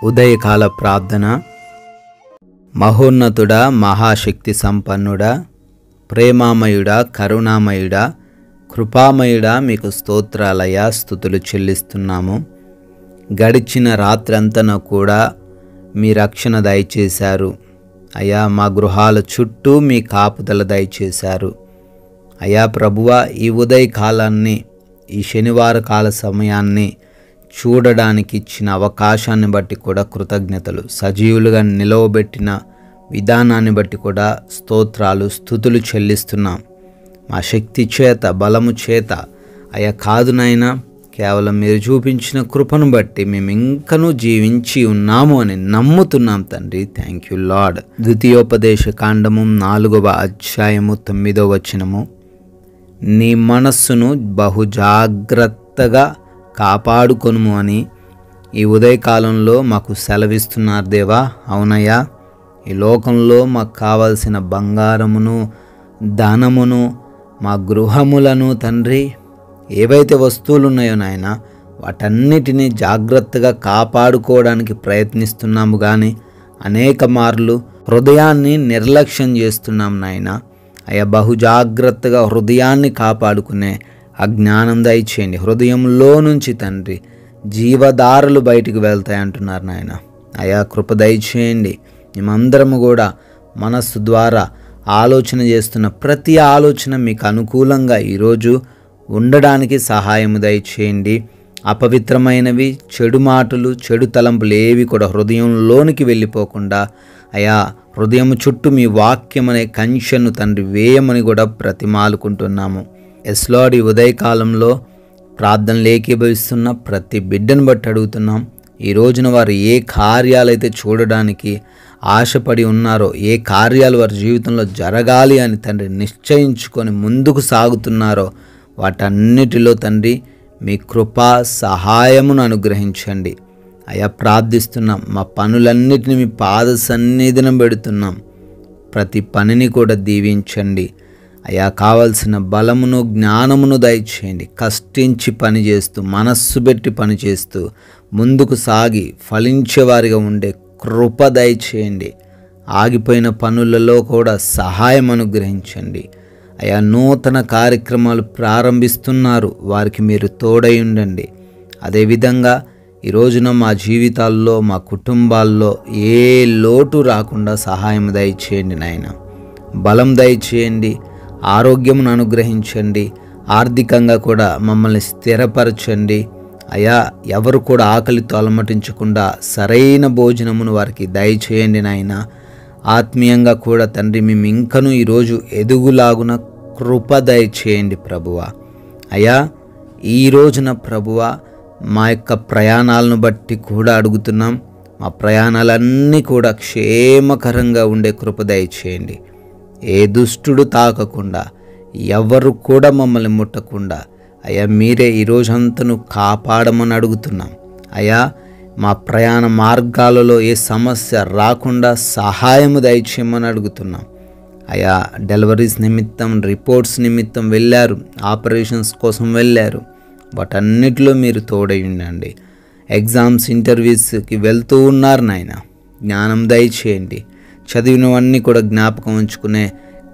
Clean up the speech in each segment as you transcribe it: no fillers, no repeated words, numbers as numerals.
ఉదయకాల ప్రార్థన. మహోన్నతుడా, మహాశక్తి సంపన్నుడా, ప్రేమామయుడా, కరుణామయుడా, కృపామయుడా, మీకు స్తోత్రాలయ్యా, స్తుతులు చెల్లిస్తున్నాము. గడిచిన రాత్రంతను కూడా మీ రక్షణ దయచేశారు అయ్యా. మా గృహాల చుట్టూ మీ కాపుదల దయచేశారు అయ్యా. ప్రభువా, ఈ ఉదయకాలాన్ని, ఈ శనివార కాల సమయాన్ని చూడడానికి ఇచ్చిన అవకాశాన్ని బట్టి కూడా కృతజ్ఞతలు. సజీవులుగా నిలవబెట్టిన విధానాన్ని బట్టి కూడా స్తోత్రాలు, స్తుతులు చెల్లిస్తున్నాం. మా శక్తి చేత, బలము చేత అయ్యా కాదు నాయనా, కేవలం మీరు చూపించిన కృపను బట్టి మేము ఇంకనూ జీవించి ఉన్నాము అని నమ్ముతున్నాం తండ్రి. Thank you lord. ద్వితీయోపదేశ కాండము 4వ అధ్యాయము 9వ వచనము. నీ మనస్సును బహు జాగ్రత్తగా కాపాడుకొనుము అని ఈ ఉదయకాలంలో మాకు సెలవిస్తున్నారు దేవా. అవునయ్యా, ఈ లోకంలో మాకు కావలసిన బంగారమును, ధనమును, మా గృహములను తండ్రి, ఏవైతే వస్తువులు ఉన్నాయో నాయన, వాటన్నిటినీ జాగ్రత్తగా కాపాడుకోవడానికి ప్రయత్నిస్తున్నాము. కానీ అనేక మార్లు హృదయాన్ని నిర్లక్ష్యం చేస్తున్నాం నాయన. అయ్యా, బహు జాగ్రత్తగా హృదయాన్ని కాపాడుకునే అజ్ఞానం దయచేయండి. హృదయంలో నుంచి తండ్రి జీవధారలు బయటికి వెళ్తాయి అంటున్నారు నాయన. అయా, కృప దయచేయండి. మేమందరము కూడా మనస్సు ద్వారా ఆలోచన చేస్తున్న ప్రతి ఆలోచన మీకు అనుకూలంగా ఈరోజు ఉండడానికి సహాయం దయచేయండి. అపవిత్రమైనవి, చెడు మాటలు, చెడు తలంపులు ఏవి కూడా హృదయంలోనికి వెళ్ళిపోకుండా అయా, హృదయం చుట్టూ మీ వాక్యం అనే కంచెను తండ్రి వేయమని కూడా ప్రతిమాలుకుంటున్నాము. ఎస్ లార్డ్, ఈ ఉదయకాలంలో ప్రార్థనలు ఏకీభవిస్తున్న ప్రతి బిడ్డను బట్టి అడుగుతున్నాం. ఈ రోజున వారు ఏ కార్యాలైతే చూడడానికి ఆశపడి ఉన్నారో, ఏ కార్యాలు వారి జీవితంలో జరగాలి అని తండ్రి నిశ్చయించుకొని ముందుకు సాగుతున్నారో, వాటన్నిటిలో తండ్రి మీ కృపా సహాయమును అనుగ్రహించండి. అయా, ప్రార్థిస్తున్నాం. మా పనులన్నిటిని మీ పాద సన్నిధిన పెడుతున్నాం. ప్రతి పనిని కూడా దీవించండి అయా. కావలసిన బలమును, జ్ఞానమును దయచేయండి. కష్టించి పనిచేస్తూ, మనస్సు పెట్టి పనిచేస్తూ ముందుకు సాగి ఫలించేవారిగా ఉండే కృప దయచేయండి. ఆగిపోయిన పనులలో కూడా సహాయం అనుగ్రహించండి అయా. నూతన కార్యక్రమాలు ప్రారంభిస్తున్నారు, వారికి మీరు తోడై ఉండండి. అదేవిధంగా ఈ రోజున మా జీవితాల్లో, మా కుటుంబాల్లో ఏ లోటు రాకుండా సహాయం దయచేయండి నాయన. బలం దయచేయండి, ఆరోగ్యమును అనుగ్రహించండి. ఆర్థికంగా కూడా మమ్మల్ని స్థిరపరచండి అయా. ఎవరు కూడా ఆకలితో అలమటించకుండా సరైన భోజనమును వారికి దయచేయండి నాయన. ఆత్మీయంగా కూడా తండ్రి మేము ఇంకనూ ఈరోజు ఎదుగులాగున కృప దయచేయండి ప్రభువా. అయా, ఈ రోజున ప్రభువా, మా యొక్క ప్రయాణాలను బట్టి కూడా అడుగుతున్నాం. మా ప్రయాణాలన్నీ కూడా క్షేమకరంగా ఉండే కృప దయచేయండి. ఏ దుష్టుడు తాకకుండా, ఎవరు కూడా మమ్మల్ని ముట్టకుండా అయ్యా, మీరే ఈ రోజంతను కాపాడమని అడుగుతున్నాం అయ్యా. మా ప్రయాణ మార్గాలలో ఏ సమస్య రాకుండా సహాయము దయచేయమని అడుగుతున్నాం అయ్యా. డెలివరీస్ నిమిత్తం, రిపోర్ట్స్ నిమిత్తం వెళ్ళారు, ఆపరేషన్స్ కోసం వెళ్ళారు, వాటన్నిటిలో మీరు తోడై ఉండండి. ఎగ్జామ్స్, ఇంటర్వ్యూస్కి వెళ్తూ ఉన్నారు నాయన, జ్ఞానం దయచేయండి. చదివినవన్నీ కూడా జ్ఞాపకం ఉంచుకునే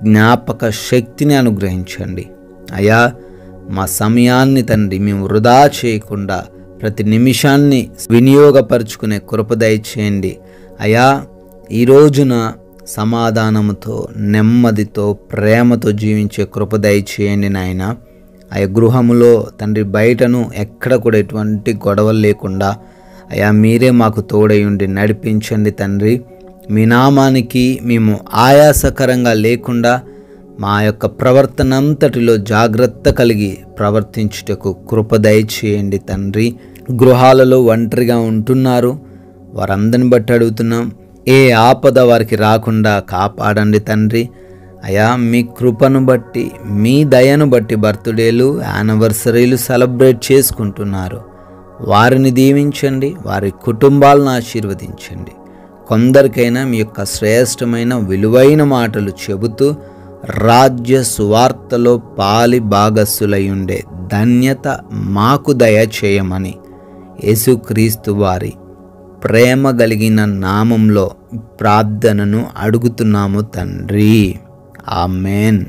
జ్ఞాపక శక్తిని అనుగ్రహించండి అయా. మా సమయాన్ని తండ్రి మేము వృధా చేయకుండా ప్రతి నిమిషాన్ని వినియోగపరుచుకునే కృప దయచేయండి అయా. ఈ రోజున సమాధానముతో, నెమ్మదితో, ప్రేమతో జీవించే కృప దయచేయండి నాయన. ఆ గృహములో తండ్రి బయటను ఎక్కడ కూడా ఎటువంటి గొడవలు లేకుండా అయా మీరే మాకు తోడై ఉండి నడిపించండి తండ్రి. మీ నామానికి మేము ఆయాసకరంగా లేకుండా మా యొక్క ప్రవర్తన అంతటిలో జాగ్రత్త కలిగి ప్రవర్తించుటకు కృప దయచేయండి తండ్రి. గృహాలలో ఒంటరిగా ఉంటున్నారు, వారందరిని బట్టి అడుగుతున్నాం. ఏ ఆపద వారికి రాకుండా కాపాడండి తండ్రి అయా. మీ కృపను బట్టి, మీ దయను బట్టి బర్త్డేలు, యానివర్సరీలు సెలబ్రేట్ చేసుకుంటున్నారు. వారిని దీవించండి, వారి కుటుంబాలను ఆశీర్వదించండి. కొందరికైనా మీ యొక్క శ్రేష్టమైన విలువైన మాటలు చెబుతూ రాజ్య సువార్తలో పాలి భాగస్సులై ఉండే ధన్యత మాకు దయచేయమని యేసుక్రీస్తు వారి ప్రేమ కలిగిన నామంలో ప్రార్థనను అడుగుతున్నాము తండ్రి. ఆమేన్.